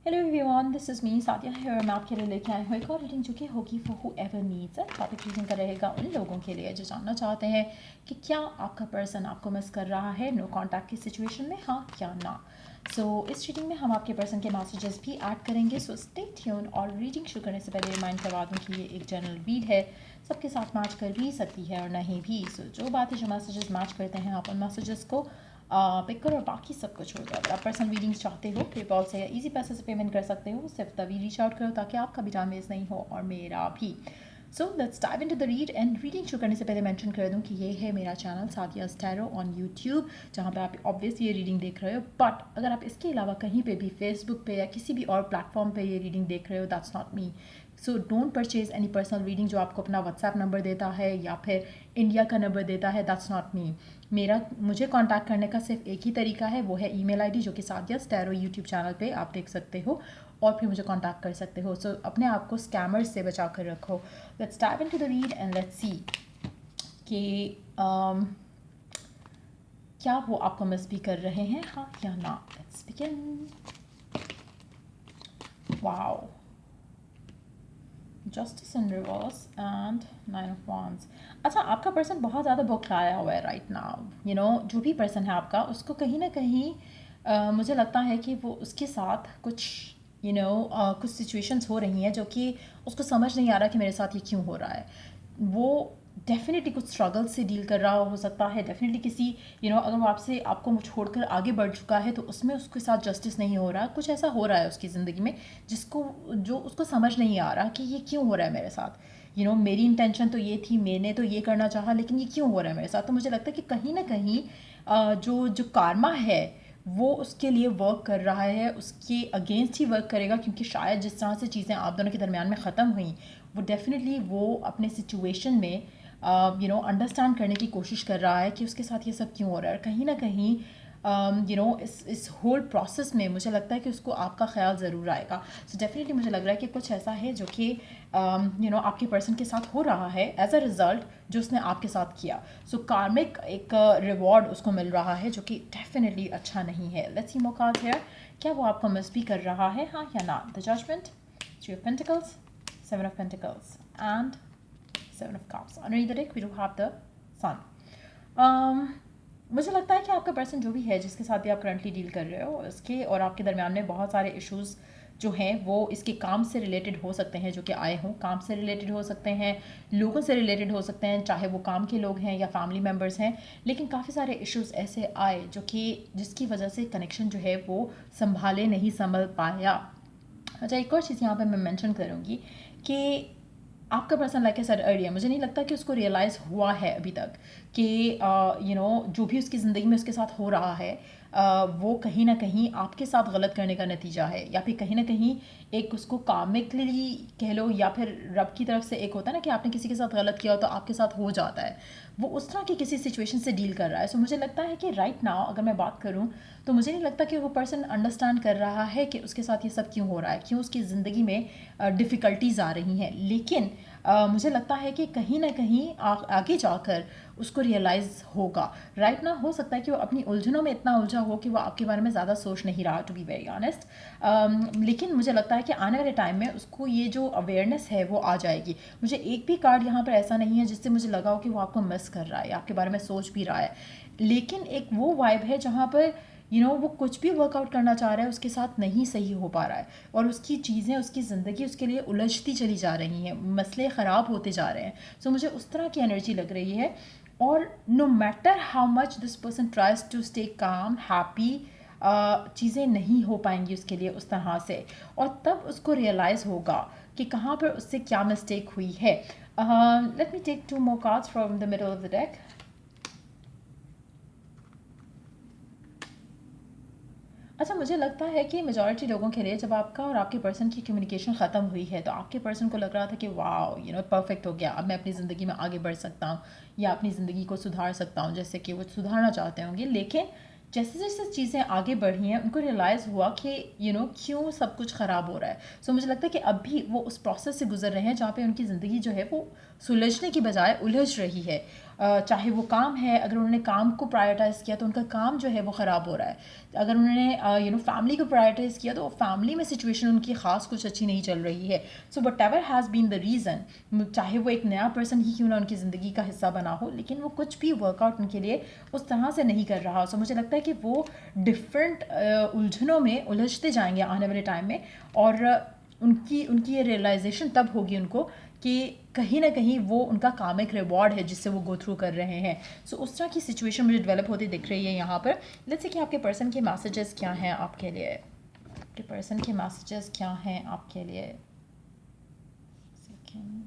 Hello everyone, this is me Sadia है और मैं आपके लिए लेके आई हूँ एक और रीडिंग जो कि होगी for who ever needs it. Topic reading का रहेगा उन लोगों के लिए जो जानना चाहते हैं कि क्या आपका पर्सन आपको मिस कर रहा है नो कॉन्टैक्ट की सिचुएशन में, हाँ या ना। इस रीडिंग में हम आपके पर्सन के मैसेजेस भी ऐड करेंगे, सो स्टे ट्यून। और रीडिंग शुरू करने से पहले रिमाइंड करवा दूँ कि ये एक जनरल रीड है, सबके साथ मैच कर भी सकती है और नहीं भी। जो बातें जो मैसेजेस मैच करते हैं आप उन मैसेजेस को पिक करो और बाकी सब कुछ हो जाए। अगर आप पर्सनल रीडिंग्स चाहते हो पेपॉल से या इजी पैसे से पेमेंट कर सकते हो, सिर्फ तभी रीच आउट करो ताकि आपका भी टाइम वेस्ट नहीं हो और मेरा भी। So let's dive into the read. And reading शुरू करने से पहले मेंशन कर दूं कि ये है मेरा channel Sadia tarot on YouTube, जहाँ पे आप ऑब्वियसली ये रीडिंग देख रहे हो। बट अगर आप इसके अलावा कहीं पे भी फेसबुक पे या किसी भी और प्लेटफॉर्म पे ये रीडिंग देख रहे हो, that's not me. So don't purchase any personal reading जो आपको अपना व्हाट्सएप नंबर देता है या फिर इंडिया का नंबर देता है, दैट्स नॉट मी। मुझे कांटेक्ट करने का सिर्फ एक ही तरीका है, वो है ईमेल आईडी जो कि सादिया टैरो यूट्यूब चैनल पे आप देख सकते हो और फिर मुझे कांटेक्ट कर सकते हो। सो अपने आप को स्कैमर्स से बचा कर रखो। Let's dive into the read and let's see कि क्या वो आपको मिस भी कर रहे हैं, हाँ या ना। Let's begin. Wow, justice in reverse and 9 of wands। अच्छा, आपका पर्सन बहुत ज़्यादा बुक आया हुआ है राइट नाउ। जो भी पर्सन है आपका, उसको कहीं ना कहीं मुझे लगता है कि वो उसके साथ कुछ कुछ सिचुएशंस हो रही हैं जो कि उसको समझ नहीं आ रहा कि मेरे साथ ये क्यों हो रहा है। वो डेफिनेटली कुछ स्ट्रगल से डील कर रहा हो सकता है। डेफिनेटली किसी अगर वो आपको छोड़कर आगे बढ़ चुका है तो उसमें उसके साथ जस्टिस नहीं हो रहा, कुछ ऐसा हो रहा है उसकी ज़िंदगी में जो उसको समझ नहीं आ रहा कि ये क्यों हो रहा है मेरे साथ। मेरी इंटेंशन तो ये थी, मैंने तो ये करना चाहा, लेकिन ये क्यों हो रहा है मेरे साथ। तो मुझे लगता है कि कहीं ना कहीं जो जो कारमा है वो उसके लिए वर्क कर रहा है, उसके अगेंस्ट ही वर्क करेगा, क्योंकि शायद जिस तरह से चीज़ें आप दोनों के दरमियान में ख़त्म हुई, वो डेफिनेटली वो अपने सिचुएशन में अंडरस्टैंड करने की कोशिश कर रहा है कि उसके साथ ये सब क्यों हो रहा है। कहीं ना कहीं इस होल प्रोसेस में मुझे लगता है कि उसको आपका ख्याल ज़रूर आएगा। सो डेफिनेटली मुझे लग रहा है कि कुछ ऐसा है जो कि आपके पर्सन के साथ हो रहा है एज अ रिज़ल्ट जो उसने आपके साथ किया। सो कार्मिक एक रिवॉर्ड उसको मिल रहा है जो कि डेफिनेटली अच्छा नहीं है। Let's see more cards here. क्या वो आपको मिस भी कर रहा है, हाँ या ना। The judgement, three of pentacles, seven of pentacles and seven of cups. Underneath the deck we do have the sun. मुझे लगता है कि आपका पर्सन जो भी है, जिसके साथ भी आप करंटली डील कर रहे हो, इसके और आपके दरमियान में बहुत सारे इश्यूज़ जो हैं वो इसके काम से रिलेटेड हो सकते हैं, जो कि आए हों। काम से रिलेटेड हो सकते हैं, लोगों से रिलेटेड हो सकते हैं, चाहे वो काम के लोग हैं या फैमिली मेम्बर्स हैं। लेकिन काफ़ी सारे इश्यूज़ ऐसे आए जो कि जिसकी वजह से कनेक्शन जो है वो संभल पाया। अच्छा, एक और चीज़ यहाँ पर मैं मेंशन करूँगी कि आपका person, like I said earlier, मुझे नहीं लगता कि उसको रियलाइज़ हुआ है अभी तक कि जो भी उसकी ज़िंदगी में उसके साथ हो रहा है वो कहीं ना कहीं आपके साथ गलत करने का नतीजा है, या फिर कहीं ना कहीं एक उसको कामिकली कह लो, या फिर रब की तरफ से एक होता है ना कि आपने किसी के साथ गलत किया हो तो आपके साथ हो जाता है। वो उस तरह की किसी सिचुएशन से डील कर रहा है। सो मुझे लगता है कि राइट नाउ अगर मैं बात करूँ तो मुझे नहीं लगता कि वो पर्सन अंडरस्टैंड कर रहा है कि उसके साथ ये सब क्यों हो रहा है, क्यों उसकी ज़िंदगी में डिफ़िकल्टीज़ आ रही हैं। लेकिन मुझे लगता है कि कहीं ना कहीं आगे जाकर उसको रियलाइज़ होगा। राइट ना हो सकता है कि वो अपनी उलझनों में इतना उलझा हो कि वो आपके बारे में ज़्यादा सोच नहीं रहा, टू बी वेरी ऑनेस्ट। लेकिन मुझे लगता है कि आने वाले टाइम में उसको ये जो अवेयरनेस है वो आ जाएगी। मुझे एक भी कार्ड यहाँ पर ऐसा नहीं है जिससे मुझे लगा हो कि वो आपको मिस कर रहा है या आपके बारे में सोच भी रहा है। लेकिन एक वो वाइब है जहाँ पर वो कुछ भी वर्कआउट करना चाह रहा है, उसके साथ नहीं सही हो पा रहा है और उसकी चीज़ें, उसकी ज़िंदगी उसके लिए उलझती चली जा रही हैं, मसले ख़राब होते जा रहे हैं। सो मुझे उस तरह की एनर्जी लग रही है। और no matter how much this person tries to stay calm happy, चीज़ें नहीं हो पाएंगी उसके लिए उस तरह से। और तब उसको रियलाइज़ होगा कि कहाँ पर उससे क्या मिस्टेक हुई है। Let me take two more cards from the middle of the deck. अच्छा, मुझे लगता है कि मेजॉरिटी लोगों के लिए जब आपका और आपके पर्सन की कम्युनिकेशन ख़त्म हुई है तो आपके पर्सन को लग रहा था कि वाओ परफेक्ट हो गया, अब मैं अपनी ज़िंदगी में आगे बढ़ सकता हूँ या अपनी ज़िंदगी को सुधार सकता हूँ, जैसे कि वो सुधारना चाहते होंगे। लेकिन जैसे जैसे चीज़ें आगे बढ़ी हैं उनको रियलाइज़ हुआ कि क्यों सब कुछ ख़राब हो रहा है। सो मुझे लगता है कि अब भी वो उस प्रोसेस से गुजर रहे हैं जहाँ पे उनकी ज़िंदगी जो है वो सुलझने की बजाय उलझ रही है। चाहे वो काम है, अगर उन्होंने काम को प्रायोरिटाइज़ किया तो उनका काम जो है वो ख़राब हो रहा है। अगर उन्होंने फैमिली को प्रायोरिटाइज़ किया तो फैमिली में सिचुएशन उनकी ख़ास कुछ अच्छी नहीं चल रही है। So whatever has been the reason, चाहे वो एक नया पर्सन ही क्यों ना उनकी ज़िंदगी का हिस्सा बना हो, लेकिन वो कुछ भी वर्कआउट उनके लिए उस तरह से नहीं कर रहा। सो मुझे लगता है कि वो डिफरेंट उलझनों में उलझते जाएंगे आने वाले टाइम में, और उनकी उनकी ये रियलाइजेशन तब होगी उनको कि कहीं ना कहीं वो उनका कामिक रिवॉर्ड है जिससे वो गो थ्रू कर रहे हैं। सो उस तरह की सिचुएशन मुझे डेवलप होती दिख रही है यहाँ पर। लेट्स से कि आपके पर्सन के मैसेजेस क्या हैं आपके लिए, आपके पर्सन के मैसेजेस क्या हैं आपके लिए। सेकेंड,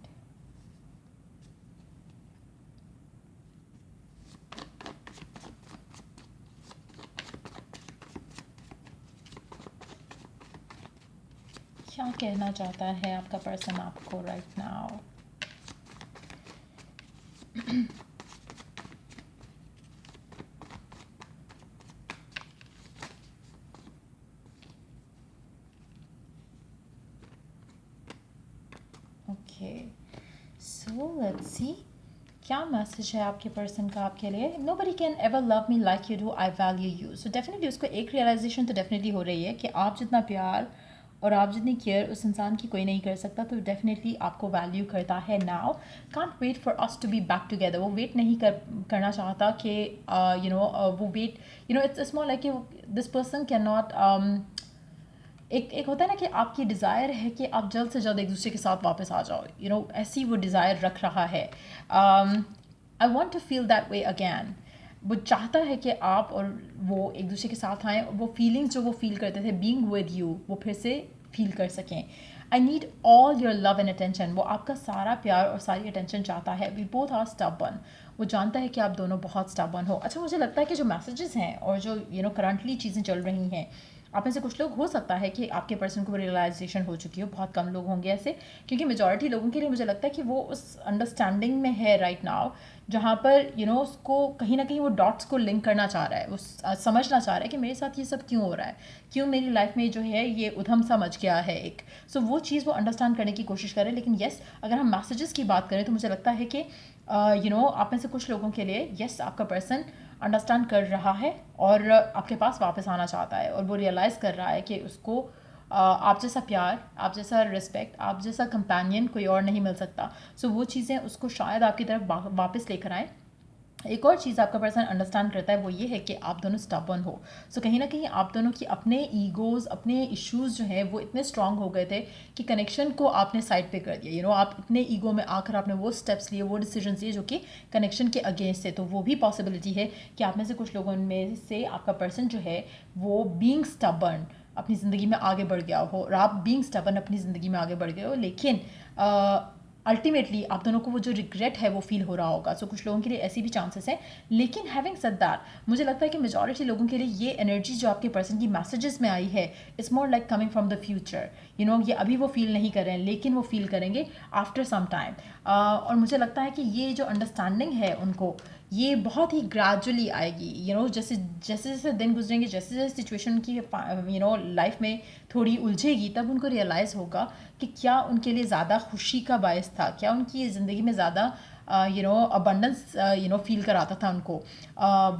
क्या कहना चाहता है आपका पर्सन आपको right now. Okay, so let's see क्या मैसेज है आपके पर्सन का आपके लिए। Nobody can ever love me like you do, I value you. So definitely उसको एक रियलाइजेशन तो डेफिनेटली हो रही है कि आप जितना प्यार और आप जितनी केयर उस इंसान की कोई नहीं कर सकता, तो डेफिनेटली आपको वैल्यू करता है। Now can't wait for us to be back together, वो वेट नहीं करना चाहता कि वो wait it's more like this person can not एक होता है ना कि आपकी डिज़ायर है कि आप जल्द से जल्द एक दूसरे के साथ वापस आ जाओ, ऐसी वो डिज़ायर रख रहा है। I want to feel that way again. वो चाहता है कि आप और वो एक दूसरे के साथ आएँ, वो फीलिंग्स जो वो फील करते थे बीइंग विद यू, वो फिर से फील कर सकें। I need all your love and attention, वो आपका सारा प्यार और सारी अटेंशन चाहता है। वी बोथ आर स्टबर्न, वो जानता है कि आप दोनों बहुत स्टबर्न हो। अच्छा, मुझे लगता है कि जो मैसेजेस हैं और जो करंटली चीज़ें चल रही हैं, आप में से कुछ लोग हो सकता है कि आपके पर्सन को रियलाइजेशन हो चुकी हो, बहुत कम लोग होंगे ऐसे, क्योंकि मेजॉरिटी लोगों के लिए मुझे लगता है कि वो उस अंडरस्टैंडिंग में है राइट नाउ, जहाँ पर उसको कहीं ना कहीं वो डॉट्स को लिंक करना चाह रहा है, वो समझना चाह रहा है कि मेरे साथ ये सब क्यों हो रहा है, क्यों मेरी लाइफ में जो है ये उधम सा मच गया है एक। सो वो चीज़ वो अंडरस्टैंड करने की कोशिश करें। लेकिन येस, अगर हम मैसेजेस की बात करें तो मुझे लगता है कि आप में से कुछ लोगों के लिए येस, आपका पर्सन अंडरस्टैंड कर रहा है और आपके पास वापस आना चाहता है, और वो रियलाइज़ कर रहा है कि उसको आप जैसा प्यार, आप जैसा रिस्पेक्ट, आप जैसा कंपेनियन कोई और नहीं मिल सकता। सो वो चीज़ें उसको शायद आपकी तरफ वापस लेकर आएँ। एक और चीज़ आपका पर्सन अंडरस्टैंड करता है, वो ये है कि आप दोनों स्टबर्न हो। सो कहीं ना कहीं आप दोनों की अपने ईगोज़, अपने इश्यूज़ जो हैं वो इतने स्ट्रांग हो गए थे कि कनेक्शन को आपने साइड पे कर दिया। आप इतने ईगो में आकर आपने वो स्टेप्स लिए, वो डिसीजंस लिए जो कि कनेक्शन के अगेंस्ट थे। तो वो भी पॉसिबिलिटी है कि आप में से कुछ लोगों में से आपका पर्सन जो है वो बीइंग स्टबर्न अपनी ज़िंदगी में आगे बढ़ गया हो, और आप बीइंग स्टबर्न अपनी ज़िंदगी में आगे बढ़ गए हो, लेकिन अल्टीमेटली आप दोनों को वो जो रिग्रेट है वो फील हो रहा होगा। सो कुछ लोगों के लिए ऐसी भी चांसेस हैं। लेकिन हैविंग सेड दैट, मुझे लगता है कि मेजॉरिटी लोगों के लिए ये एनर्जी जो आपके पर्सन की मैसेजेस में आई है, it's more like coming from the future. ये अभी वो फील नहीं कर रहे हैं, लेकिन वो फील करेंगे आफ्टर सम टाइम। और मुझे लगता है कि ये जो अंडरस्टैंडिंग है उनको, ये बहुत ही ग्रेजुअली आएगी। जैसे जैसे जैसे दिन गुजरेंगे, जैसे जैसे सिचुएशन की लाइफ में थोड़ी उलझेगी, तब उनको रियलाइज़ होगा कि क्या उनके लिए ज़्यादा खुशी का बायस था, क्या उनकी ज़िंदगी में ज़्यादा अबंडेंस फील कराता था उनको,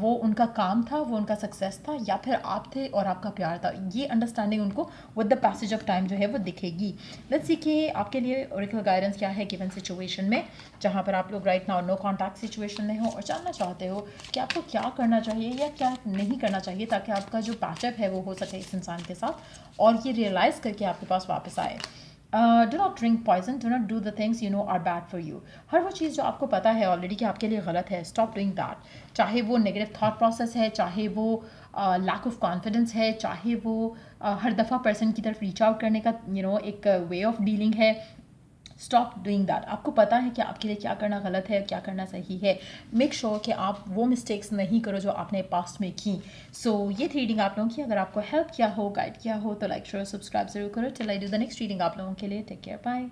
वो उनका काम था, वो उनका सक्सेस था, या फिर आप थे और आपका प्यार था। ये अंडरस्टैंडिंग उनको with the passage of time जो है वो दिखेगी। लेट्स सी कि आपके लिए ओरेकल गाइडेंस क्या है गिवन सिचुएशन में, जहाँ पर आप लोग right now no contact situation में हो और जानना चाहते हो कि आपको क्या करना चाहिए या क्या नहीं करना चाहिए, ताकि आपका जो पैचअप है वो हो सके इस इंसान के साथ, और ये रियलाइज़ करके आपके पास वापस आए। Do not drink poison, do not do the things are bad for you. हर वो चीज़ जो आपको पता है ऑलरेडी कि आपके लिए गलत है, स्टॉप डूइंग दैट। चाहे वो नेगेटिव थाट प्रोसेस है, चाहे वो लैक ऑफ कॉन्फिडेंस है, चाहे वो हर दफ़ा पर्सन की तरफ रीच आउट करने का एक वे ऑफ डीलिंग है, स्टॉप डूइंग दैट। आपको पता है कि आपके लिए क्या करना गलत है, क्या करना सही है। मेक श्योर कि आप वो मिस्टेक्स नहीं करो जो आपने पास्ट में की। सो ये थी रीडिंग आप लोगों की। अगर आपको हेल्प किया हो, गाइड किया हो, तो लाइक शेयर सब्सक्राइब जरूर करो। Till I do the next reading आप लोगों के लिए। Take care, bye.